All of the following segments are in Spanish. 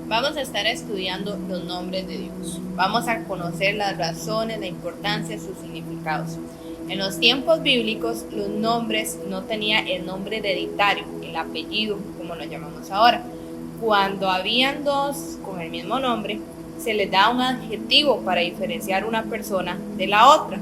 Vamos a estar estudiando los nombres de Dios. Vamos a conocer las razones, la importancia, sus significados. En los tiempos bíblicos, los nombres no tenían el nombre hereditario, el apellido, como lo llamamos ahora. Cuando habían dos con el mismo nombre, se les da un adjetivo para diferenciar una persona de la otra.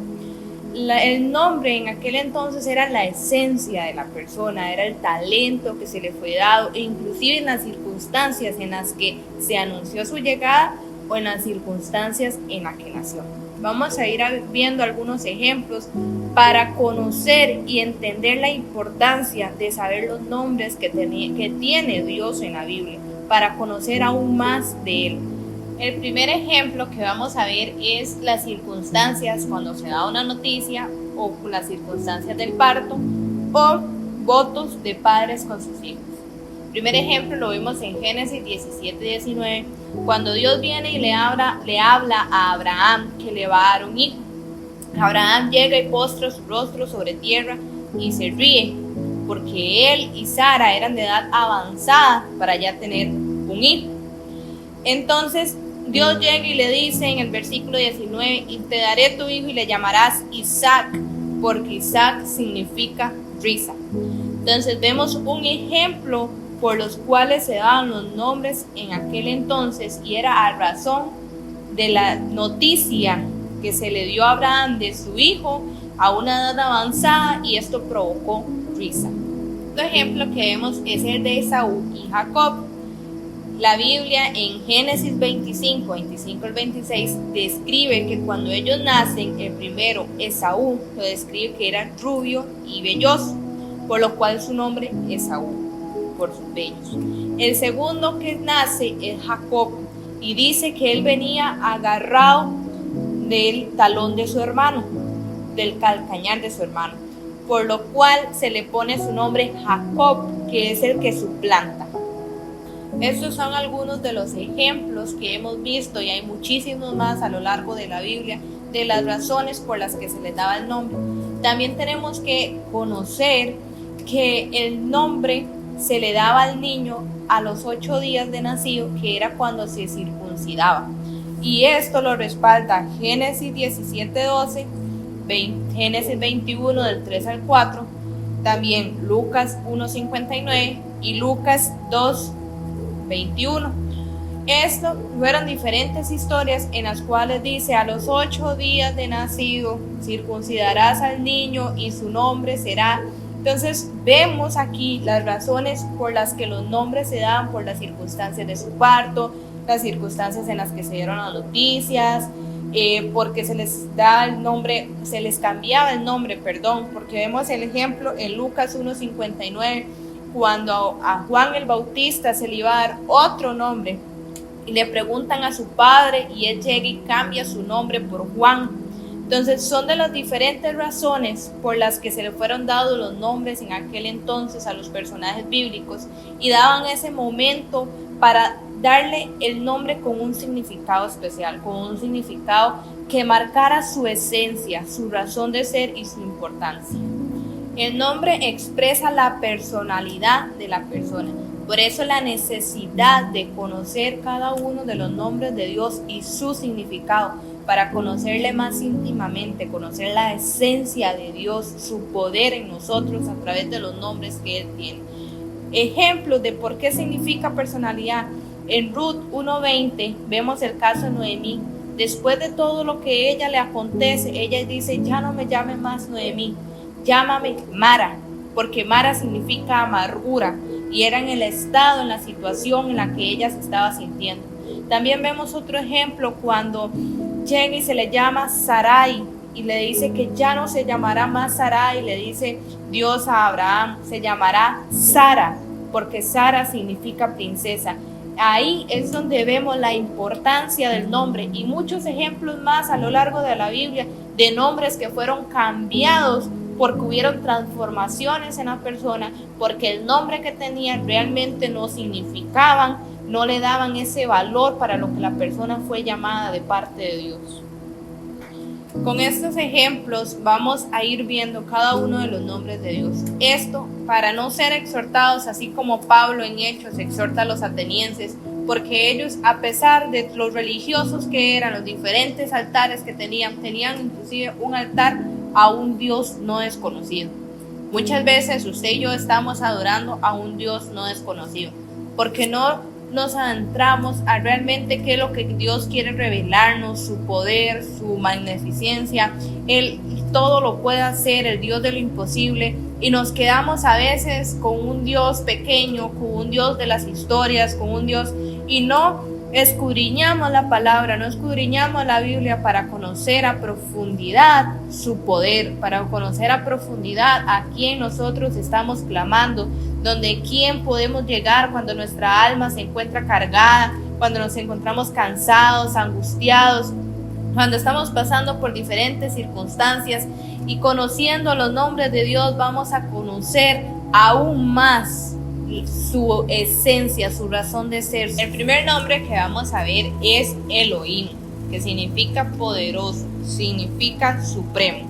El nombre en aquel entonces era la esencia de la persona, era el talento que se le fue dado, e inclusive en las circunstancias en las que se anunció su llegada o en las circunstancias en las que nació. Vamos a ir viendo algunos ejemplos para conocer y entender la importancia de saber los nombres que tiene Dios en la Biblia, para conocer aún más de Él. El primer ejemplo que vamos a ver es las circunstancias cuando se da una noticia o las circunstancias del parto o votos de padres con sus hijos. El primer ejemplo lo vimos en Génesis 17-19, cuando Dios viene y le habla a Abraham que le va a dar un hijo. Abraham llega y postra su rostro sobre tierra y se ríe, porque él y Sara eran de edad avanzada para ya tener un hijo. Entonces Dios llega y le dice en el versículo 19, y te daré tu hijo y le llamarás Isaac, porque Isaac significa risa. Entonces vemos un ejemplo por los cuales se daban los nombres en aquel entonces, y era a razón de la noticia que se le dio a Abraham de su hijo a una edad avanzada, y esto provocó risa. Otro ejemplo que vemos es el de Esaú y Jacob. La Biblia en Génesis 25 al 26 describe que cuando ellos nacen, el primero, Esaú, lo describe que era rubio y velloso, por lo cual su nombre es Esaú, por sus vellos. El segundo que nace es Jacob, y dice que él venía agarrado del talón de su hermano, del calcañar de su hermano, por lo cual se le pone su nombre Jacob, que es el que suplanta. Estos son algunos de los ejemplos que hemos visto, y hay muchísimos más a lo largo de la Biblia, de las razones por las que se les daba el nombre. También tenemos que conocer que el nombre se le daba al niño a los 8 días de nacido, que era cuando se circuncidaba. Y esto lo respalda Génesis 17-12, Génesis 21 del 3 al 4, también Lucas 1:59 y Lucas 2:21. Esto fueron diferentes historias en las cuales dice: a los 8 días de nacido circuncidarás al niño y su nombre será. Entonces vemos aquí las razones por las que los nombres se dan, por las circunstancias de su parto, las circunstancias en las que se dieron las noticias, porque se les da el nombre, se les cambiaba el nombre, porque vemos el ejemplo en Lucas 1:59, cuando a Juan el Bautista se le iba a dar otro nombre y le preguntan a su padre y él llega y cambia su nombre por Juan. Entonces son de las diferentes razones por las que se le fueron dados los nombres en aquel entonces a los personajes bíblicos, y daban ese momento para darle el nombre con un significado especial, con un significado que marcara su esencia, su razón de ser y su importancia. El nombre expresa la personalidad de la persona. Por eso la necesidad de conocer cada uno de los nombres de Dios y su significado, para conocerle más íntimamente, conocer la esencia de Dios, su poder en nosotros a través de los nombres que Él tiene. Ejemplos de por qué significa personalidad. En Ruth 1:20 vemos el caso de Noemí. Después de todo lo que ella le acontece, ella dice: ya no me llame más Noemí, llámame Mara, porque Mara significa amargura, y era en el estado, en la situación en la que ella se estaba sintiendo. También vemos otro ejemplo cuando llega y se le llama Sarai, y le dice que ya no se llamará más Sarai, le dice Dios a Abraham, se llamará Sara, porque Sara significa princesa. Ahí es donde vemos la importancia del nombre, y muchos ejemplos más a lo largo de la Biblia de nombres que fueron cambiados porque hubieron transformaciones en la persona, porque el nombre que tenían realmente no significaban, no le daban ese valor para lo que la persona fue llamada de parte de Dios. Con estos ejemplos vamos a ir viendo cada uno de los nombres de Dios. Esto para no ser exhortados, así como Pablo en Hechos exhorta a los atenienses porque ellos, a pesar de los religiosos que eran, los diferentes altares que tenían inclusive un altar a un Dios no desconocido. Muchas veces usted y yo estamos adorando a un Dios no desconocido, porque no nos adentramos a realmente qué es lo que Dios quiere revelarnos, su poder, su magnificencia. Él todo lo puede hacer, el Dios de lo imposible, y nos quedamos a veces con un Dios pequeño, con un Dios de las historias, con un Dios, y no escudriñamos la palabra, no escudriñamos la Biblia para conocer a profundidad su poder, para conocer a profundidad a quién nosotros estamos clamando, donde quién podemos llegar cuando nuestra alma se encuentra cargada, cuando nos encontramos cansados, angustiados, cuando estamos pasando por diferentes circunstancias, y conociendo los nombres de Dios vamos a conocer aún más su esencia, su razón de ser. El primer nombre que vamos a ver es Elohim, que significa poderoso, significa supremo.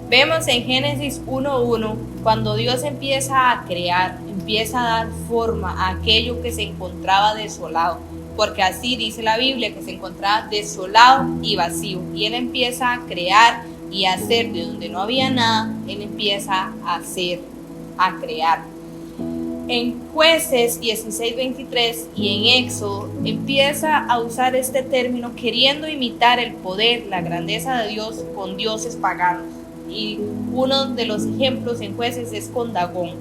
Vemos en Génesis 1:1, cuando Dios empieza a crear, empieza a dar forma a aquello que se encontraba desolado, porque así dice la Biblia, que se encontraba desolado y vacío, y Él empieza a crear y a hacer de donde no había nada. Él empieza a hacer, a crear. En Jueces 16:23 y en Éxodo empieza a usar este término queriendo imitar el poder, la grandeza de Dios con dioses paganos. Y uno de los ejemplos en Jueces es con Dagón.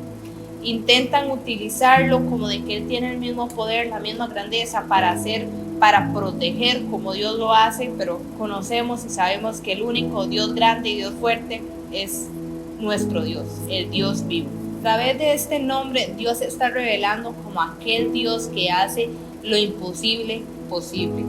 Intentan utilizarlo como de que él tiene el mismo poder, la misma grandeza para proteger como Dios lo hace, pero conocemos y sabemos que el único Dios grande y Dios fuerte es nuestro Dios, el Dios vivo. A través de este nombre, Dios se está revelando como aquel Dios que hace lo imposible posible.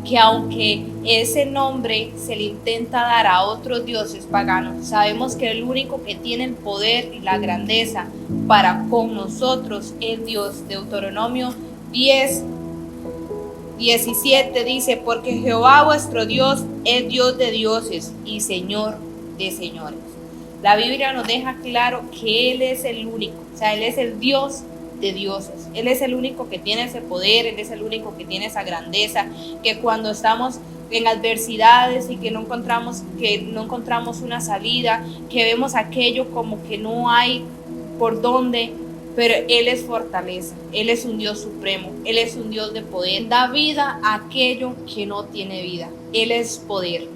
Que aunque ese nombre se le intenta dar a otros dioses paganos, sabemos que el único que tiene el poder y la grandeza para con nosotros es Dios. Deuteronomio 10:17 dice: porque Jehová vuestro Dios es Dios de dioses y Señor de señores. La Biblia nos deja claro que Él es el único, o sea, Él es el Dios de dioses. Él es el único que tiene ese poder, Él es el único que tiene esa grandeza, que cuando estamos en adversidades y que no encontramos una salida, que vemos aquello como que no hay por dónde, pero Él es fortaleza, Él es un Dios supremo, Él es un Dios de poder, da vida a aquello que no tiene vida, Él es poder.